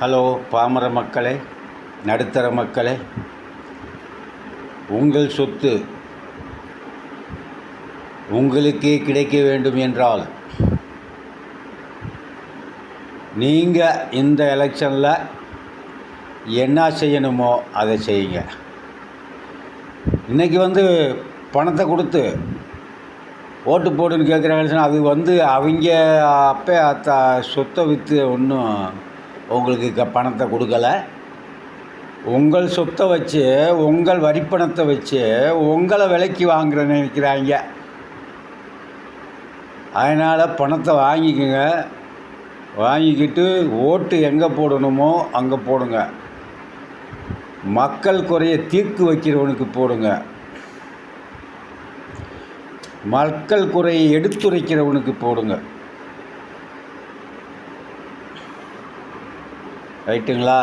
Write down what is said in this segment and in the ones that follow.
Hello பாமர மக்களே, நடுத்தர மக்களே, உங்கள் சொத்து உங்களுக்கே கிடைக்க வேண்டும் என்றால் நீங்கள் இந்த எலெக்ஷனில் என்ன செய்யணுமோ அதை செய்யுங்க. இன்றைக்கி பணத்தை கொடுத்து ஓட்டு போடுன்னு கேட்குறாங்க. அது அவங்க அப்போ சொத்தை விற்று ஒன்றும் உங்களுக்கு பணத்தை கொடுக்கலை. உங்கள் சொத்தை வச்சு, உங்கள் வரிப்பணத்தை வச்சு உங்களை விலைக்கு வாங்குற நினைக்கிறாங்க. அதனால் பணத்தை வாங்கிக்கோங்க. வாங்கிக்கிட்டு ஓட்டு எங்கே போடணுமோ அங்கே போடுங்க. மக்கள் குறைய தீர்த்து வைக்கிறவனுக்கு போடுங்க. மக்கள் குறையை எடுத்துரைக்கிறவனுக்கு போடுங்க. ரைட்டுங்களா?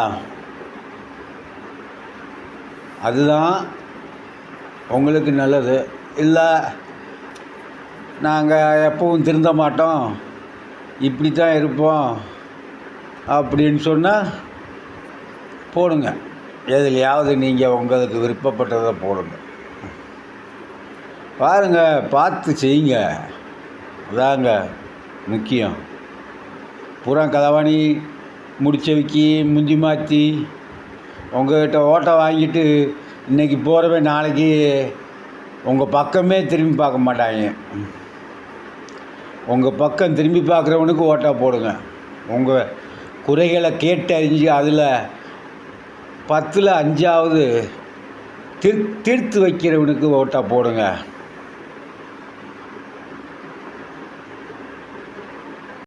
அதுதான் உங்களுக்கு நல்லது. இல்லை நாங்கள் எப்பவும் திருந்த மாட்டோம், இப்படி தான் இருப்போம் அப்படின்னு சொன்னால் போடுங்க. எதுலையாவது நீங்கள் உங்களுக்கு விருப்பப்பட்டதை போடுங்க. பாருங்கள், பார்த்து செய்யுங்க. அதாங்க முக்கியம். பூரா களவாணி முடிச்சவைக்கு முந்தி மாற்றி உங்கள்கிட்ட ஓட்டை வாங்கிட்டு இன்றைக்கி போகிறவன் நாளைக்கு உங்கள் பக்கமே திரும்பி பார்க்க மாட்டாங்க. உங்கள் பக்கம் திரும்பி பார்க்குறவனுக்கு ஓட்டா போடுங்க. உங்கள் குறைகளை கேட்டு அறிஞ்சு அதில் 10ல் 5ஆவது தீர்த்து வைக்கிறவனுக்கு ஓட்டா போடுங்க.